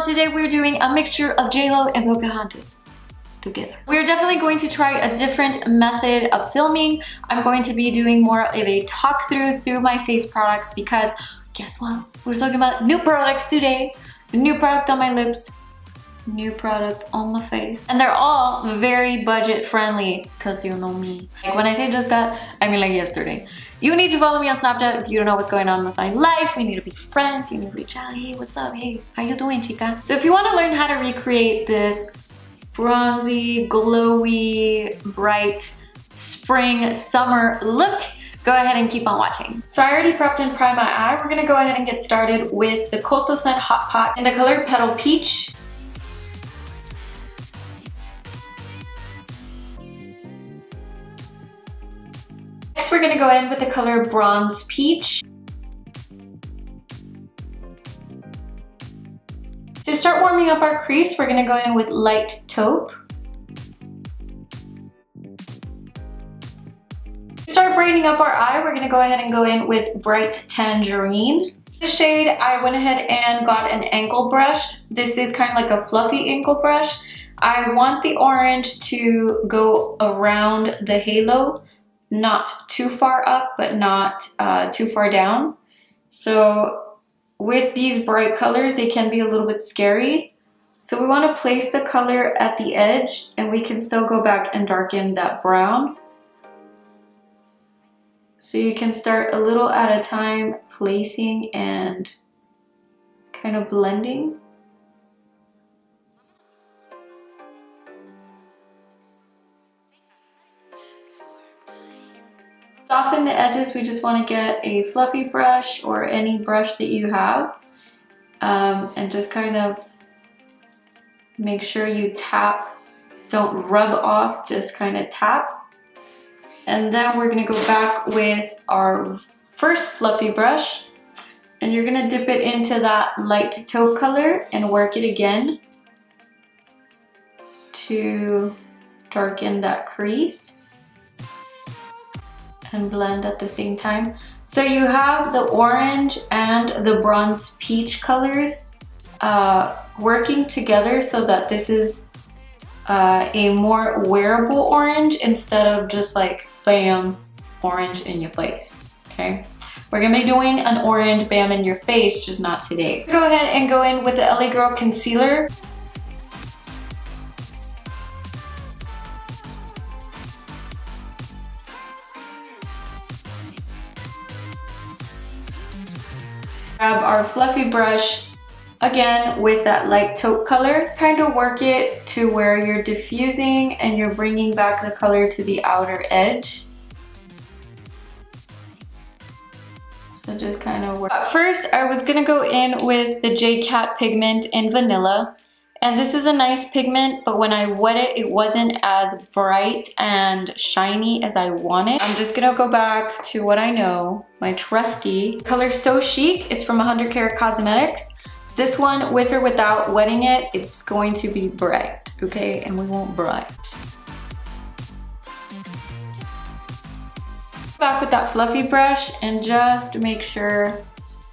channel. Today we're doing a mixture of J-Lo and Pocahontas together. We're definitely going to try a different method of filming. I'm going to be doing more of a talk through my face products because guess what? We're talking about new products today. New product on my lips, new product on my face. And they're all very budget friendly because you know me. Like when I say just got, I mean like yesterday. You need to follow me on Snapchat if you don't know what's going on with my life. We need to be friends. You need to reach out. Hey, what's up? Hey, how you doing, chica? So if you want to learn how to recreate this bronzy, glowy, bright spring, summer look, go ahead and keep on watching. So I already prepped and primed my eye. We're gonna go ahead and get started with the Coastal Scent Hot Pot in the color Petal Peach. Next, we're gonna go in with the color Bronze Peach. To start warming up our crease, we're gonna go in with Light Taupe. To start brightening up our eye, we're gonna go ahead and go in with Bright Tangerine. The shade, I went ahead and got an ankle brush. This is kind of like a fluffy ankle brush. I want the orange to go around the halo, not too far up, but not too far down. So with these bright colors, they can be a little bit scary. So we want to place the color at the edge and we can still go back and darken that brown. So you can start a little at a time, placing and kind of blending. Soften the edges, we just want to get a fluffy brush or any brush that you have and just kind of make sure you tap, don't rub off, just kind of tap. And then we're going to go back with our first fluffy brush and you're going to dip it into that light taupe color and work it again to darken that crease and blend at the same time. So you have the orange and the bronze peach colors working together so that this is a more wearable orange instead of just like bam, orange in your face, okay? We're gonna be doing an orange bam in your face, just not today. Go ahead and go in with the LA Girl Concealer. Grab our fluffy brush again with that light taupe color. Kind of work it to where you're diffusing and you're bringing back the color to the outer edge. So just kind of work. First, I was gonna go in with the Jcat pigment in Vanilla. And this is a nice pigment, but when I wet it, it wasn't as bright and shiny as I wanted. I'm just gonna go back to what I know, my trusty color So Chic. It's from 100 Karat Cosmetics. This one, with or without wetting it, it's going to be bright, okay? And we want bright. Back with that fluffy brush and just make sure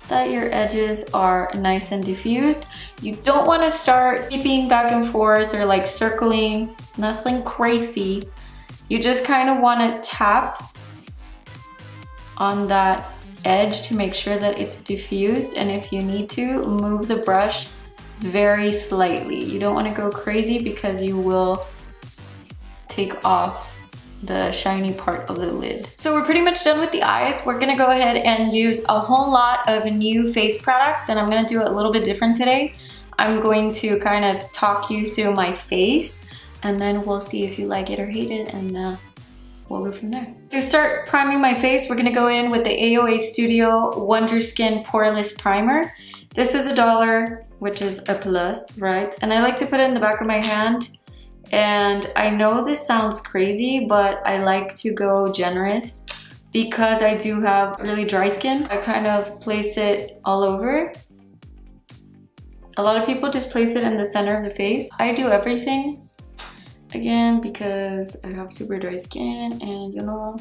that your edges are nice and diffused. You don't want to start keeping back and forth or like circling, nothing crazy. You just kind of want to tap on that edge to make sure that it's diffused, and if you need to, move the brush very slightly. You don't want to go crazy because you will take off the shiny part of the lid. So we're pretty much done with the eyes. We're gonna go ahead and use a whole lot of new face products, and I'm gonna do it a little bit different today. I'm going to kind of talk you through my face and then we'll see if you like it or hate it, and we'll go from there. To start priming my face, we're gonna go in with the AOA Studio Wonder Skin Poreless Primer. This is $1, which is a plus, right? And I like to put it in the back of my hand. And I know this sounds crazy, but I like to go generous because I do have really dry skin. I kind of place it all over. A lot of people just place it in the center of the face. I do everything, again, because I have super dry skin and you know,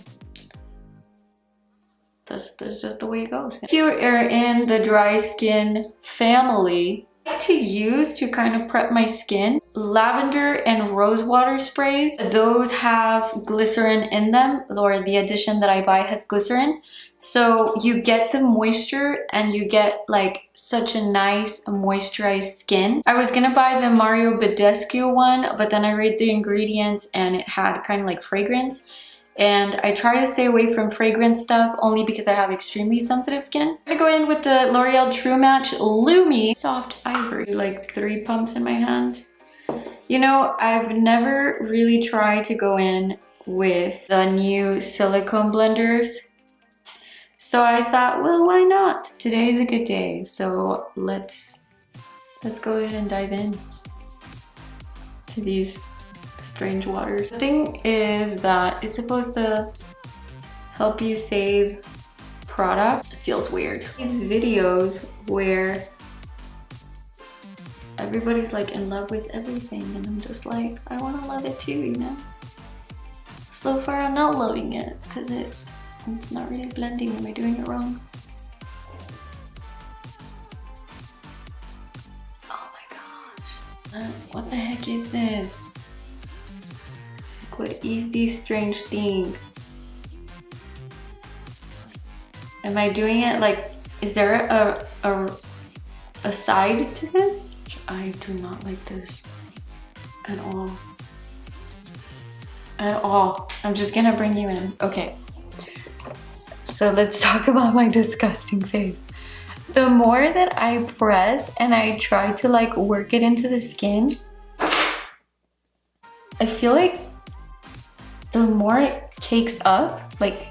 that's just the way it goes. If you are in the dry skin family, To use to kind of prep my skin, lavender and rose water sprays. Those have glycerin in them, or the edition that I buy has glycerin, so you get the moisture and you get like such a nice moisturized skin. I was gonna buy the Mario Badescu one, but then I read the ingredients and it had kind of like fragrance, and I try to stay away from fragrance stuff only because I have extremely sensitive skin. I'm gonna go in with the L'Oreal True Match Lumi Soft Ivory. Like 3 pumps in my hand. You know, I've never really tried to go in with the new silicone blenders. So I thought, well, why not? Today is a good day. So let's go ahead and dive in to these strange waters. The thing is that it's supposed to help you save product. It feels weird. These videos where everybody's like in love with everything and I'm just like, I want to love it too, you know? So far I'm not loving it because it's not really blending. Am I doing it wrong? Oh my gosh. What the heck is this? What is this strange thing? Am I doing it like, is there a side to this? I do not like this at all. At all. I'm just gonna bring you in. Okay. So let's talk about my disgusting face. The more that I press and I try to like work it into the skin, I feel like the more it cakes up, like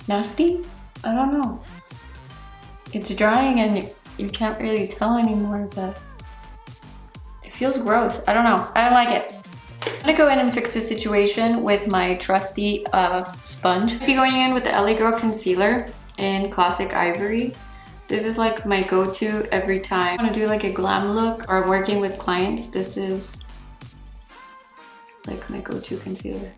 nasty. I don't know. It's drying and you can't really tell anymore, but it feels gross. I don't know. I don't like it. I'm gonna go in and fix this situation with my trusty sponge. I'll be going in with the LA Girl Concealer in Classic Ivory. This is like my go-to every time I want to do like a glam look or I'm working with clients. This is like my go-to concealer.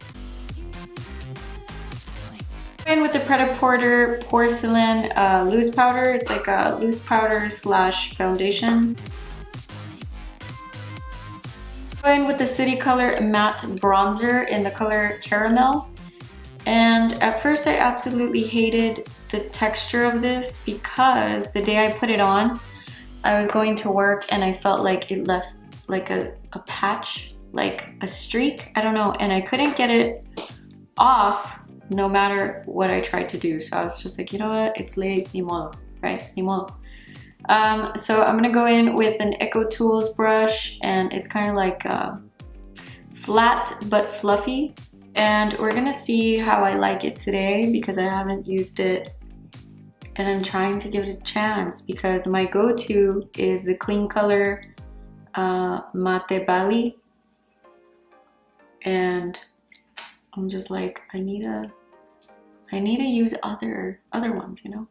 In with the Pret-a-Porter Porcelain loose powder. It's like a loose powder slash foundation. Go in with the City Color Matte Bronzer in the color Caramel. And at first I absolutely hated the texture of this because the day I put it on, I was going to work and I felt like it left like a patch, like a streak, I don't know, and I couldn't get it off no matter what I tried to do. So I was just like, you know what, it's late, ni modo, right? Ni modo. So I'm gonna go in with an Echo Tools brush and it's kind of like flat but fluffy. And we're gonna see how I like it today because I haven't used it and I'm trying to give it a chance because my go-to is the Clean Color Mate Bali. And I'm just like, I need to use other ones, you know.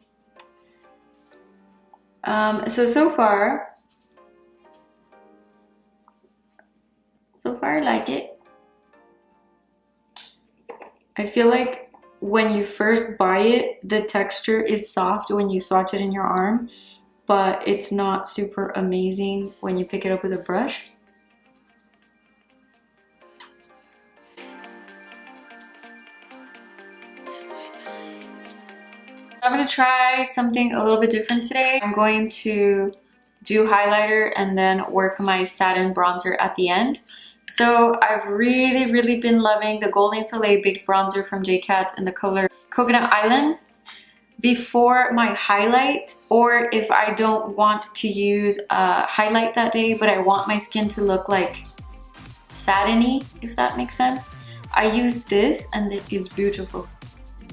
So far I like it. I feel like when you first buy it, the texture is soft when you swatch it in your arm, but it's not super amazing when you pick it up with a brush. I'm gonna try something a little bit different today. I'm going to do highlighter and then work my satin bronzer at the end. So I've really been loving the Golden Soleil Big Bronzer from Jcat in the color Coconut Island before my highlight, or if I don't want to use a highlight that day but I want my skin to look like satiny, if that makes sense. I use this and it is beautiful.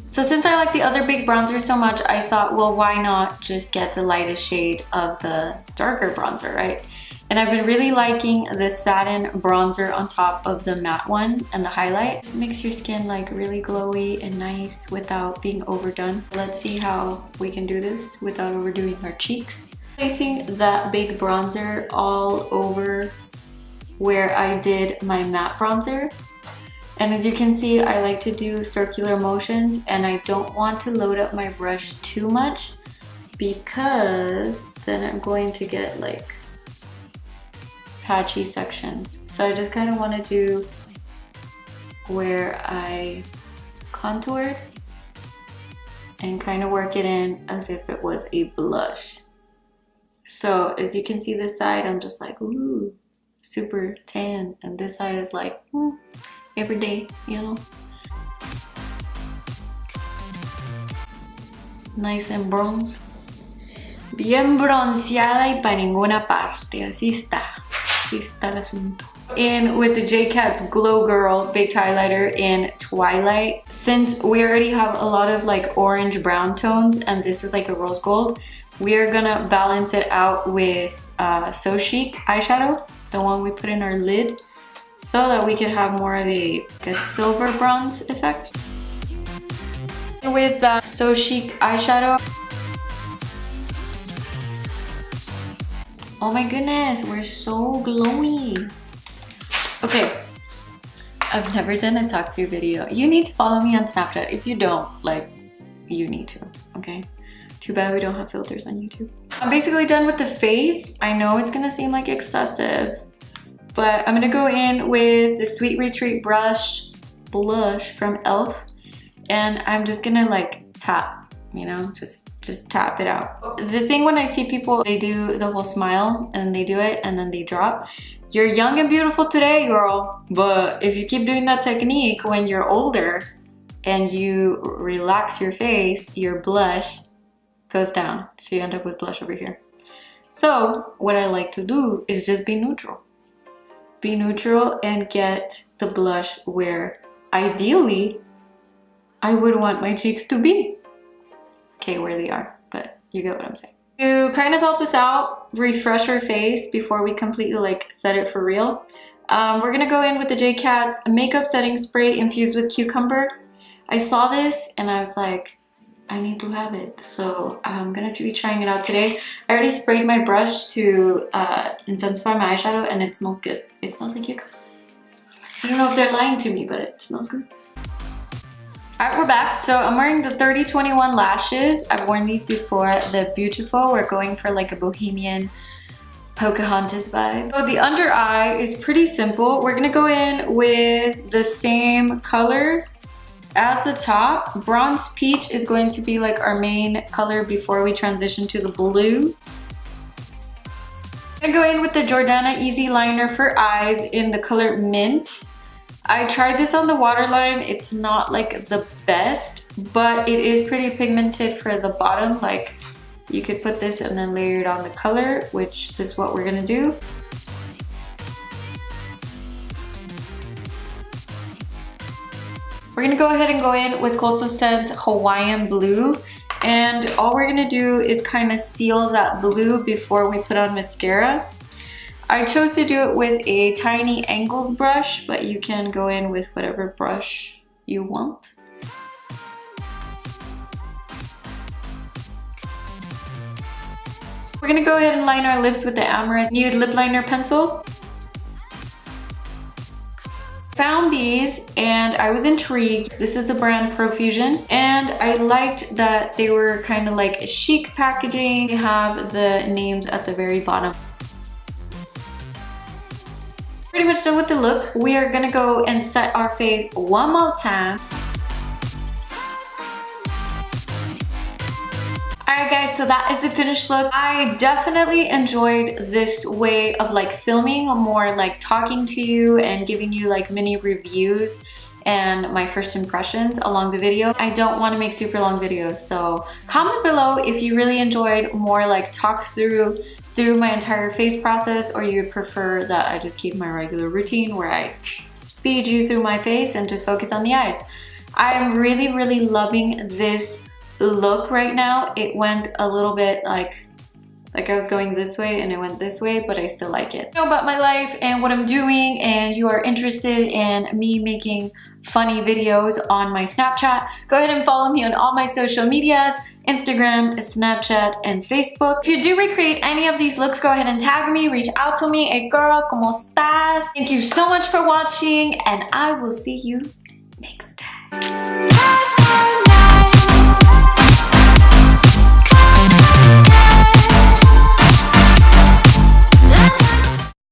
So since I like the other big bronzer so much, I thought, well, why not just get the lightest shade of the darker bronzer, right? And I've been really liking the satin bronzer on top of the matte one and the highlight. This makes your skin like really glowy and nice without being overdone. Let's see how we can do this without overdoing our cheeks. Placing that big bronzer all over where I did my matte bronzer. And as you can see, I like to do circular motions and I don't want to load up my brush too much because then I'm going to get like patchy sections. So I just kind of want to do where I contoured and kind of work it in as if it was a blush. So as you can see this side, I'm just like, ooh, super tan. And this side is like, every day, you know? Nice and bronzed. Bien bronceada y para ninguna parte. Así está el asunto. In with the Jcat's Glow Girl Baked Highlighter in Twilight. Since we already have a lot of like orange brown tones and this is like a rose gold, we are gonna balance it out with So Chic eyeshadow, the one we put in our lid, so that we could have more of a silver bronze effect. With the So Chic eyeshadow, oh my goodness, we're so glowy. Okay, I've never done a talk through video. You need to follow me on Snapchat. If you don't, like, you need to, okay? Too bad we don't have filters on YouTube. I'm basically done with the face. I know it's gonna seem like excessive, but I'm gonna go in with the Sweet Retreat blush from e.l.f. and I'm just gonna like tap, you know, just tap it out. The thing when I see people, they do the whole smile and they do it and then they drop. You're young and beautiful today, girl, but if you keep doing that technique when you're older and you relax your face, your blush goes down. So you end up with blush over here. So what I like to do is just be neutral. Be neutral and get the blush where ideally I would want my cheeks to be. Okay, where they are, but you get what I'm saying. To kind of help us out, refresh our face before we completely like set it for real, we're gonna go in with the Jcat's Makeup Setting Spray infused with cucumber. I saw this and I was like, I need to have it. So I'm gonna be trying it out today. I already sprayed my brush to intensify my eyeshadow and it smells good. It smells like cucumber. I don't know if they're lying to me, but it smells good. Alright, we're back. So I'm wearing the 3021 lashes. I've worn these before. They're beautiful. We're going for like a bohemian Pocahontas vibe. So the under eye is pretty simple. We're gonna go in with the same colors as the top. Bronze peach is going to be like our main color before we transition to the blue. I'm gonna go in with the Jordana Easy Liner for eyes in the color Mint. I tried this on the waterline. It's not like the best, but it is pretty pigmented for the bottom. Like you could put this and then layer it on the color, which is what we're gonna do. We're gonna go ahead and go in with Coastal Scent Hawaiian Blue. And all we're gonna do is kind of seal that blue before we put on mascara. I chose to do it with a tiny angled brush, but you can go in with whatever brush you want. We're gonna go ahead and line our lips with the AmorUs Nude Lip Liner Pencil. Found these and I was intrigued. This is the brand Profusion and I liked that they were kind of like a chic packaging. They have the names at the very bottom. Pretty much done with the look. We are gonna go and set our face one more time. Alright guys, so that is the finished look. I definitely enjoyed this way of like filming, more like talking to you and giving you like mini reviews and my first impressions along the video. I don't want to make super long videos, so comment below if you really enjoyed more like talk through my entire face process, or you prefer that I just keep my regular routine where I speed you through my face and just focus on the eyes. I am really loving this look right now. It went a little bit like I was going this way and it went this way, but I still like it. Know about my life and what I'm doing, and you are interested in me making funny videos on my Snapchat, go ahead and follow me on all my social medias, Instagram, Snapchat, and Facebook. If you do recreate any of these looks, go ahead and tag me, reach out to me. Hey girl, ¿cómo estás? Thank you so much for watching, and I will see you next time.